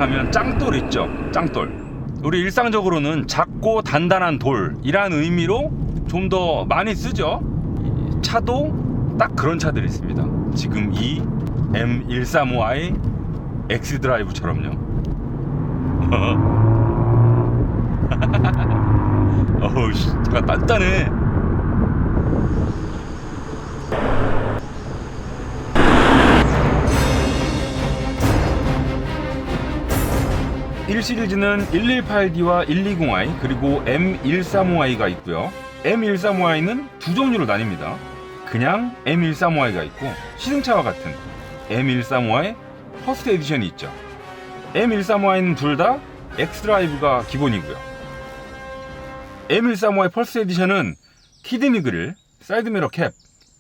하면 짱돌 있죠. 짱돌. 우리 일상적으로는 작고 단단한 돌이라는 의미로 좀 더 많이 쓰죠. 차도 딱 그런 차들이 있습니다. 지금 이 M135i X드라이브처럼요. 어우 씨, 잠깐 단단해. (1) 시리즈는 118D와 120i 그리고 M135i가 있고요. M135i는 두 종류로 나뉩니다. 그냥 M135i가 있고 시승차와 같은 M135i 퍼스트 에디션이 있죠. M135i는 둘 다 X드라이브가 기본이고요. M135i 퍼스트 에디션은 키드니 그릴, 사이드미러 캡,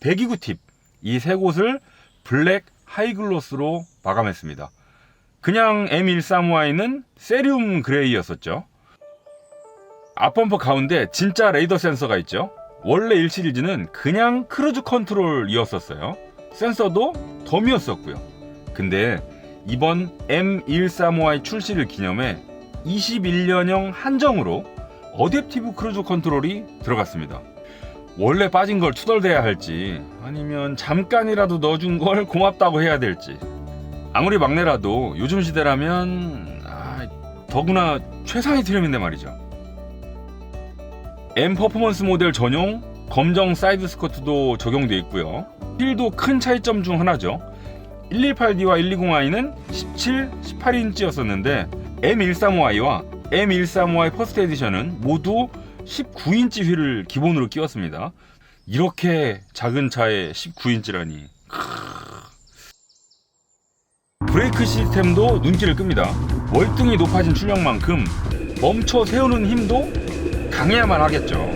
배기구 팁 이 세 곳을 블랙 하이글로스로 마감했습니다. 그냥 M135i는 세륨 그레이였었죠. 앞범퍼 가운데 진짜 레이더 센서가 있죠. 원래 1 시리즈는 그냥 크루즈 컨트롤이었었어요. 센서도 덤이었었고요. 근데 이번 M135i 출시를 기념해 21년형 한정으로 어댑티브 크루즈 컨트롤이 들어갔습니다. 원래 빠진 걸 투덜대야 할지 아니면 잠깐이라도 넣어준 걸 고맙다고 해야 될지, 아무리 막내라도 요즘 시대라면 더구나 최상위 트림인데 말이죠. M 퍼포먼스 모델 전용 검정 사이드 스커트도 적용되어 있고요. 휠도 큰 차이점 중 하나죠. 118D와 120i는 17, 18인치였었는데 M135i와 M135i 퍼스트 에디션은 모두 19인치 휠을 기본으로 끼웠습니다. 이렇게 작은 차에 19인치라니. 브레이크 시스템도 눈길을 끕니다. 월등히 높아진 출력만큼 멈춰 세우는 힘도 강해야만 하겠죠.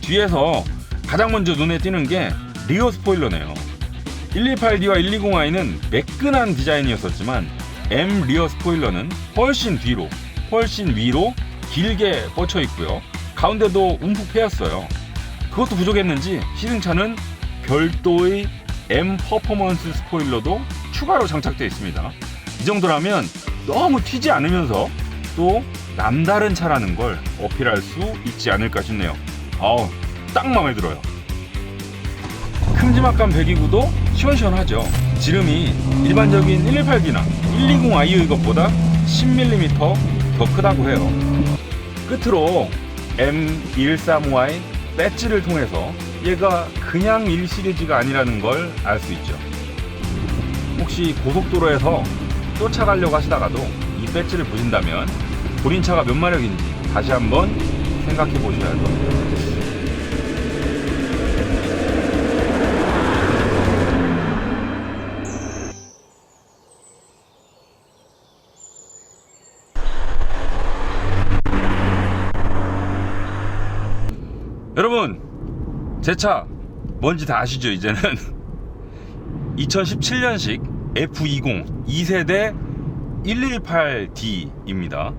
뒤에서 가장 먼저 눈에 띄는 게 리어 스포일러네요. 118D와 120i는 매끈한 디자인이었었지만 M 리어 스포일러는 훨씬 뒤로, 훨씬 위로 길게 뻗쳐 있고요. 가운데도 움푹 패였어요. 그것도 부족했는지 시승차는 별도의 M 퍼포먼스 스포일러도 추가로 장착되어 있습니다. 이 정도라면 너무 튀지 않으면서 또 남다른 차라는 걸 어필할 수 있지 않을까 싶네요. 딱 마음에 들어요. 큼지막한 배기구도 시원시원하죠. 지름이 일반적인 118D나 120i의 것보다 10mm 더 크다고 해요. 끝으로 M135i 배지를 통해서 얘가 그냥 1 시리즈가 아니라는 걸 알 수 있죠. 혹시 고속도로에서 쫓아가려고 하시다가도 이 배지를 보신다면 본인 차가 몇 마력인지 다시 한번 생각해 보셔야 합니다. 여러분, 제 차 뭔지 다 아시죠? 이제는 2017년식 F20 2세대 118D입니다.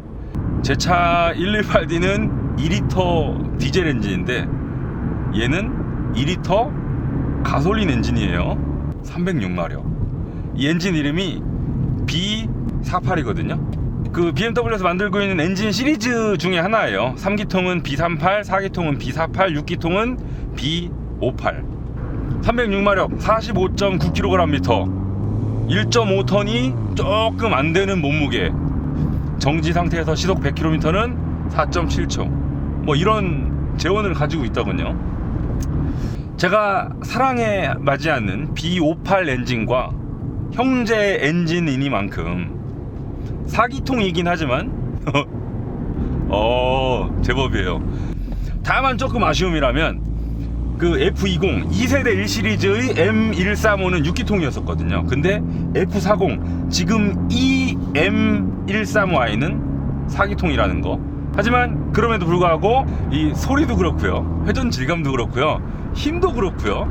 제 차 118D는 2리터 디젤 엔진인데 얘는 2리터 가솔린 엔진이에요. 306마력. 이 엔진 이름이 B48이거든요. 그 BMW에서 만들고 있는 엔진 시리즈 중에 하나예요. 3기통은 B38, 4기통은 B48, 6기통은 B58. 306마력, 45.9kgm, 1.5ton이 조금 안 되는 몸무게. 정지 상태에서 시속 100km는 4.7초. 뭐 이런 재원을 가지고 있더군요. 제가 사랑에 맞이하는 B58 엔진과 형제 엔진이니만큼 4기통이긴 하지만 제법이에요. 다만 조금 아쉬움이라면 그 F20 2세대 1 시리즈의 M135는 6기통이었었거든요. 근데 F40 지금 이 M135i는 4기통이라는 거. 하지만 그럼에도 불구하고 이 소리도 그렇고요, 회전 질감도 그렇고요, 힘도 그렇고요.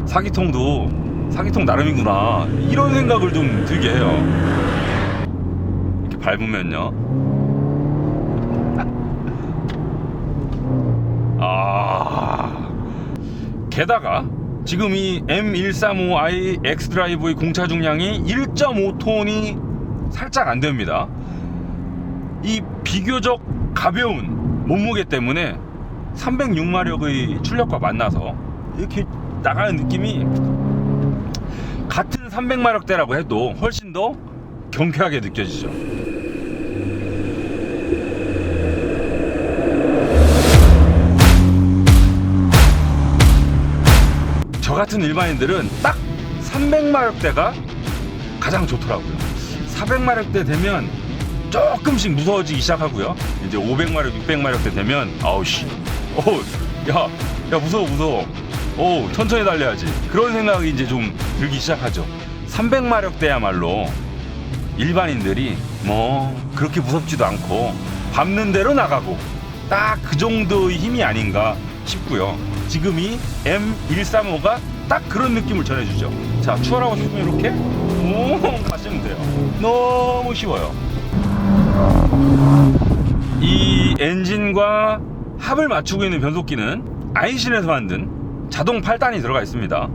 4기통 나름이구나, 이런 생각을 좀 들게 해요. 이렇게 밟으면요, 게다가 지금 이 M135i x드라이브의 공차 중량이 1.5톤이 살짝 안 됩니다. 이 비교적 가벼운 몸무게 때문에 306마력의 출력과 만나서 이렇게 나가는 느낌이 같은 300마력대라고 해도 훨씬 더 경쾌하게 느껴지죠. 저 같은 일반인들은 딱 300마력대가 가장 좋더라고요. 400마력대 되면 조금씩 무서워지기 시작하고요. 이제 500마력, 600마력대 되면 아우씨, 야 무서워. 천천히 달려야지. 그런 생각이 이제 좀 들기 시작하죠. 300마력대야말로 일반인들이 뭐 그렇게 무섭지도 않고 밟는 대로 나가고 딱 그 정도의 힘이 아닌가 싶고요. 지금 이 M135가 딱 그런 느낌을 전해주죠. 자, 추월하고 싶으면 이렇게 마시면 돼요. 너무 쉬워요. 이 엔진과 합을 맞추고 있는 변속기는 아이신에서 만든 자동 8단이 들어가 있습니다.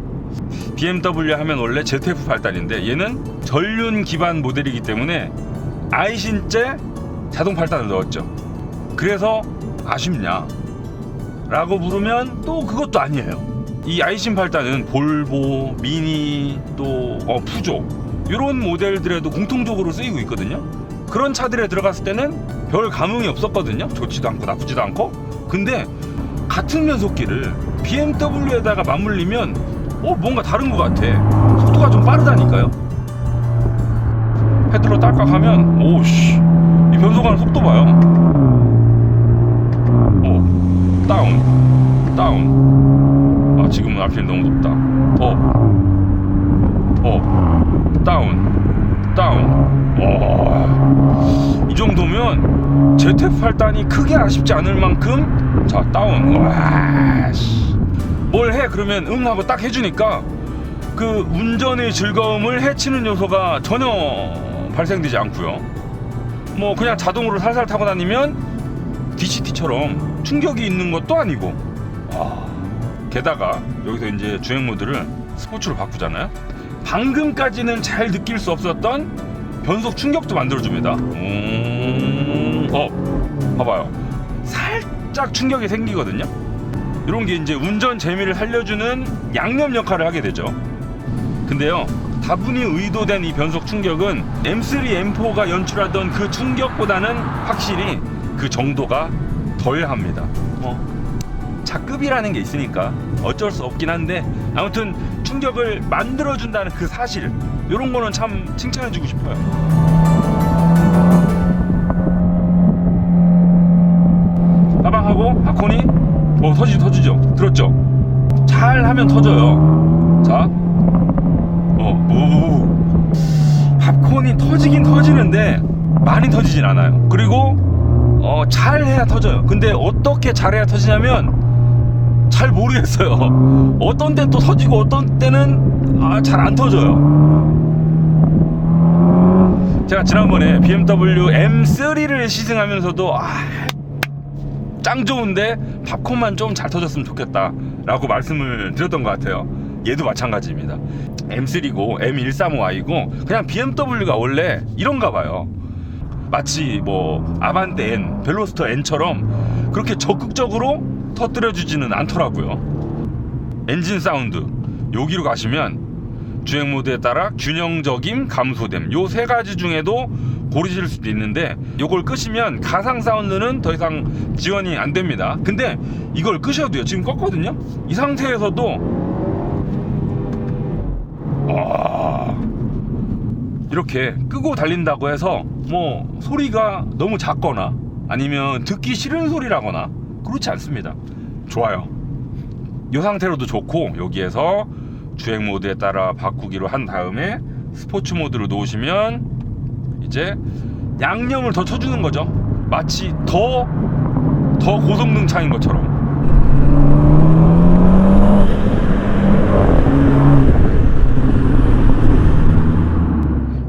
BMW 하면 원래 ZF 8단인데 얘는 전륜 기반 모델이기 때문에 아이신째 자동 8단을 넣었죠. 그래서 아쉽냐? 라고 물으면 또 그것도 아니에요. 이 아이신 8단은 볼보, 미니, 또 푸조 이런 모델들에도 공통적으로 쓰이고 있거든요. 그런 차들에 들어갔을 때는 별 감흥이 없었거든요. 좋지도 않고 나쁘지도 않고. 근데 같은 변속기를 BMW에다가 맞물리면 뭔가 다른 것 같아. 속도가 좀 빠르다니까요. 헤드로 딸깍하면 오씨, 이 변속하는 속도 봐요. 다운. 아, 지금은 RPM 너무 높다. 다운. 이 정도면 ZF8단이 크게 아쉽지 않을 만큼. 자, 다운. 뭘 해? 그러면 응 하고 딱 해주니까 그 운전의 즐거움을 해치는 요소가 전혀 발생되지 않고요. 뭐 그냥 자동으로 살살 타고 다니면 DCT처럼 충격이 있는 것도 아니고. 게다가 여기서 이제 주행 모드를 스포츠로 바꾸잖아요. 방금까지는 잘 느낄 수 없었던 변속 충격도 만들어줍니다. 봐봐요. 살짝 충격이 생기거든요. 이런 게 이제 운전 재미를 살려주는 양념 역할을 하게 되죠. 근데요, 다분히 의도된 이 변속 충격은 M3, M4가 연출하던 그 충격보다는 확실히 그 정도가 덜 합니다. 차급이라는 게 있으니까 어쩔 수 없긴 한데, 아무튼 충격을 만들어준다는 그 사실, 이런 거는 참 칭찬해주고 싶어요. 빠방하고 바코니 터지죠. 들었죠? 잘 하면 터져요. 자, 팝콘이 터지긴 터지는데 많이 터지진 않아요. 그리고 잘해야 터져요. 근데 어떻게 잘해야 터지냐면 잘 모르겠어요. 어떤 때는 또 터지고 어떤 때는 잘 안 터져요. 제가 지난번에 BMW M3를 시승하면서도 짱 좋은데 팝콘만 좀 잘 터졌으면 좋겠다 라고 말씀을 드렸던 것 같아요. 얘도 마찬가지입니다. M3고 M135i고 그냥 BMW가 원래 이런가 봐요. 마치 뭐 아반떼 N, 벨로스터 N처럼 그렇게 적극적으로 터뜨려주지는 않더라고요. 엔진 사운드, 여기로 가시면 주행 모드에 따라 균형적임, 감소됨, 요 세 가지 중에도 고르실 수도 있는데, 요걸 끄시면 가상 사운드는 더 이상 지원이 안 됩니다. 근데 이걸 끄셔도요, 지금 껐거든요. 이 상태에서도 이렇게 끄고 달린다고 해서 뭐 소리가 너무 작거나 아니면 듣기 싫은 소리라거나 그렇지 않습니다. 좋아요. 이 상태로도 좋고, 여기에서 주행 모드에 따라 바꾸기로 한 다음에 스포츠 모드로 놓으시면 이제 양념을 더 쳐주는 거죠. 마치 더 고성능 차인 것처럼.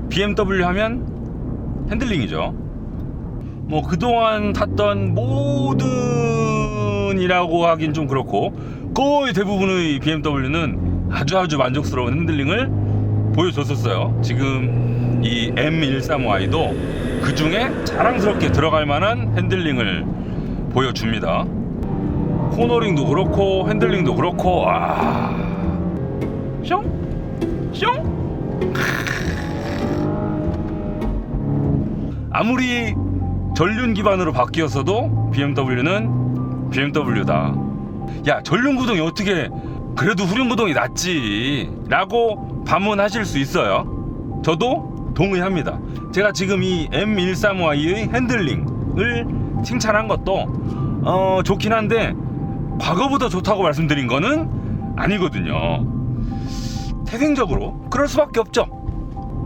BMW 하면 핸들링이죠. 뭐 그동안 탔던 모든이라고 하긴 좀 그렇고 거의 대부분의 BMW는 아주 만족스러운 핸들링을 보여줬었어요. 지금 이 M135i도 그 중에 자랑스럽게 들어갈 만한 핸들링을 보여줍니다. 코너링도 그렇고 핸들링도 그렇고, 숑? 아무리 전륜 기반으로 바뀌었어도 BMW는 BMW다. 야, 전륜 구동이 어떻게 그래도 후륜 구동이 낫지 라고 반문하실 수 있어요. 저도 동의합니다. 제가 지금 이 M135i의 핸들링을 칭찬한 것도 좋긴 한데 과거보다 좋다고 말씀드린 거는 아니거든요. 태생적으로 그럴 수밖에 없죠.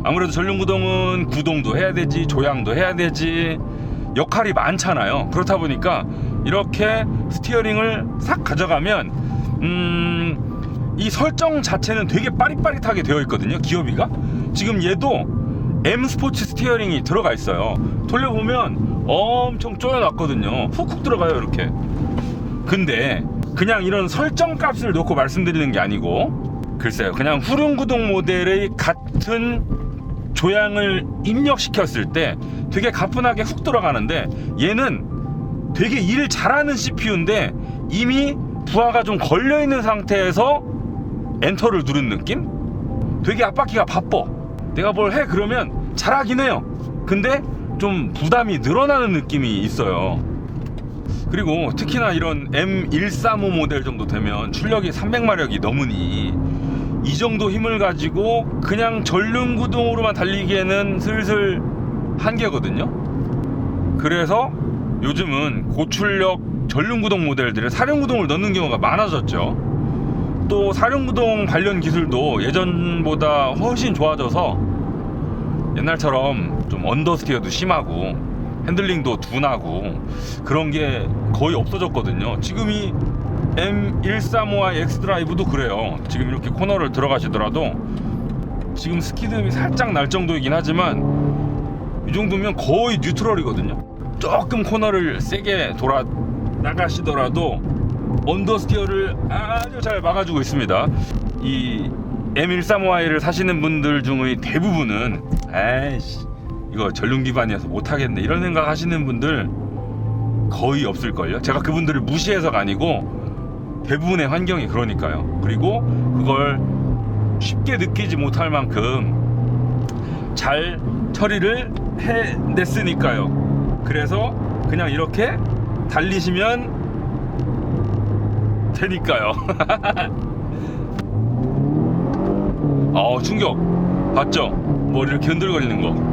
아무래도 전륜 구동은 구동도 해야 되지, 조향도 해야 되지, 역할이 많잖아요. 그렇다 보니까 이렇게 스티어링을 싹 가져가면 이 설정 자체는 되게 빠릿빠릿하게 되어 있거든요. 기어비가 지금 얘도 M 스포츠 스티어링이 들어가 있어요. 돌려보면 엄청 조여놨거든요. 훅훅 들어가요 이렇게. 근데 그냥 이런 설정 값을 놓고 말씀드리는 게 아니고, 글쎄요, 그냥 후륜구동 모델의 같은 조향을 입력시켰을 때 되게 가뿐하게 훅 들어가는데, 얘는 되게 일 잘하는 CPU인데 이미 부하가 좀 걸려있는 상태에서 엔터를 누른 느낌? 되게 앞바퀴가 바빠. 내가 뭘 해 그러면 잘하긴 해요. 근데 좀 부담이 늘어나는 느낌이 있어요. 그리고 특히나 이런 M135 모델 정도 되면 출력이 300마력이 넘으니 이 정도 힘을 가지고 그냥 전륜 구동으로만 달리기에는 슬슬 한계거든요. 그래서 요즘은 고출력 전륜 구동 모델들에 사륜 구동을 넣는 경우가 많아졌죠. 또 사륜 구동 관련 기술도 예전보다 훨씬 좋아져서 옛날처럼 좀 언더스티어도 심하고 핸들링도 둔하고 그런 게 거의 없어졌거든요. 지금 이 M135i X드라이브도 그래요. 지금 이렇게 코너를 들어가시더라도 지금 스키드음이 살짝 날 정도이긴 하지만 이 정도면 거의 뉴트럴이거든요. 조금 코너를 세게 돌아 나가시더라도 언더스티어를 아주 잘 막아주고 있습니다. 이 M135i를 사시는 분들 중의 대부분은 에이씨 이거 전륜 기반이어서 못하겠네 이런 생각 하시는 분들 거의 없을걸요. 제가 그분들을 무시해서가 아니고 대부분의 환경이 그러니까요. 그리고 그걸 쉽게 느끼지 못할 만큼 잘 처리를 해냈으니까요. 그래서 그냥 이렇게 달리시면 되니까요. 충격 봤죠? 뭐 이렇게 흔들거리는 거.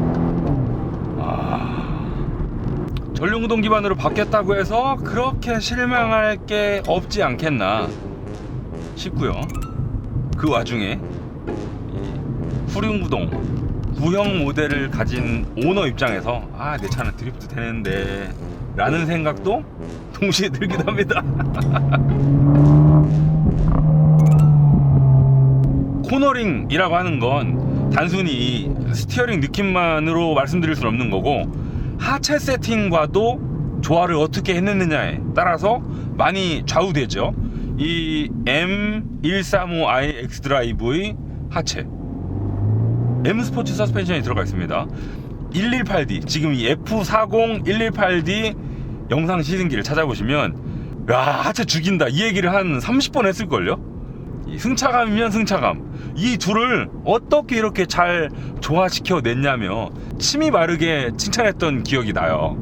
전륜구동 기반으로 바뀌었다고 해서 그렇게 실망할 게 없지 않겠나 싶고요. 그 와중에 후륜구동 구형 모델을 가진 오너 입장에서 내 차는 드리프트 되는데 라는 생각도 동시에 들기도 합니다. 코너링이라고 하는 건 단순히 스티어링 느낌만으로 말씀드릴 수는 없는 거고, 하체 세팅과도 조화를 어떻게 해냈느냐에 따라서 많이 좌우되죠. 이 M135i X드라이브의 하체 M 스포츠 서스펜션이 들어가 있습니다. 118D, 지금 이 F40 118D 영상 시승기를 찾아보시면 야 하체 죽인다 이 얘기를 한 30번 했을걸요. 승차감이면 승차감, 이 둘을 어떻게 이렇게 잘 조화시켜 냈냐며 침이 마르게 칭찬했던 기억이 나요.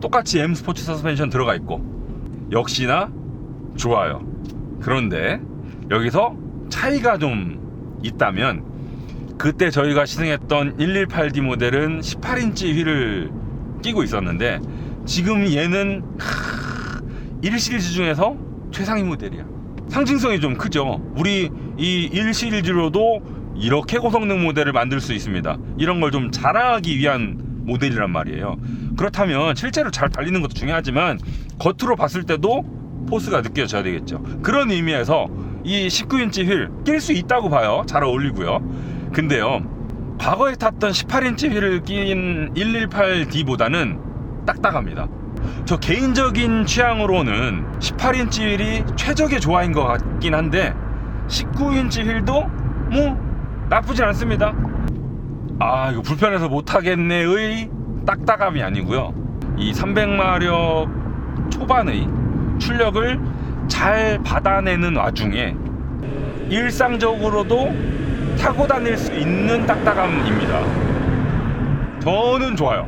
똑같이 M 스포츠 서스펜션 들어가 있고 역시나 좋아요. 그런데 여기서 차이가 좀 있다면, 그때 저희가 시승했던 118D 모델은 18인치 휠을 끼고 있었는데 지금 얘는 1시리즈 중에서 최상위 모델이야. 상징성이 좀 크죠. 우리 이 1시리즈로도 이렇게 고성능 모델을 만들 수 있습니다. 이런 걸 좀 자랑하기 위한 모델이란 말이에요. 그렇다면 실제로 잘 달리는 것도 중요하지만 겉으로 봤을 때도 포스가 느껴져야 되겠죠. 그런 의미에서 이 19인치 휠 낄 수 있다고 봐요. 잘 어울리고요. 근데요, 과거에 탔던 18인치 휠을 낀 118D보다는 딱딱합니다. 저 개인적인 취향으로는 18인치 휠이 최적의 조화인 것 같긴 한데 19인치 휠도 뭐 나쁘지 않습니다. 아, 이거 불편해서 못하겠네의 딱딱함이 아니고요, 이 300마력 초반의 출력을 잘 받아내는 와중에 일상적으로도 타고 다닐 수 있는 딱딱함입니다. 저는 좋아요.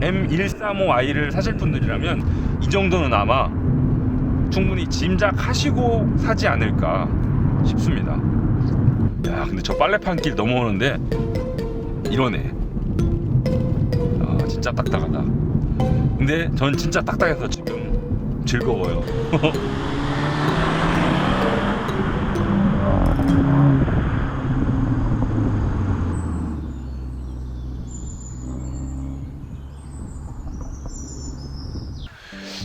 M135i를 사실 분들이라면 이 정도는 아마 충분히 짐작하시고 사지 않을까 싶습니다. 야, 근데 저 빨래판 길 넘어오는데 이러네. 아, 진짜 딱딱하다. 근데 전 진짜 딱딱해서 지금 즐거워요.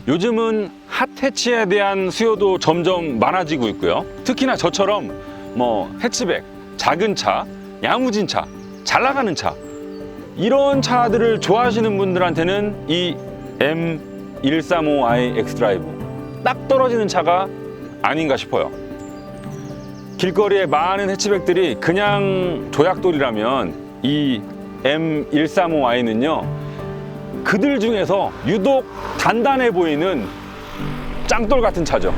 요즘은 핫해치에 대한 수요도 점점 많아지고 있고요. 특히나 저처럼 뭐 해치백, 작은 차, 야무진 차, 잘 나가는 차, 이런 차들을 좋아하시는 분들한테는 이 M135i 엑스드라이브 딱 떨어지는 차가 아닌가 싶어요. 길거리에 많은 해치백들이 그냥 조약돌이라면 이 M135i는요, 그들 중에서 유독 단단해 보이는 짱돌 같은 차죠.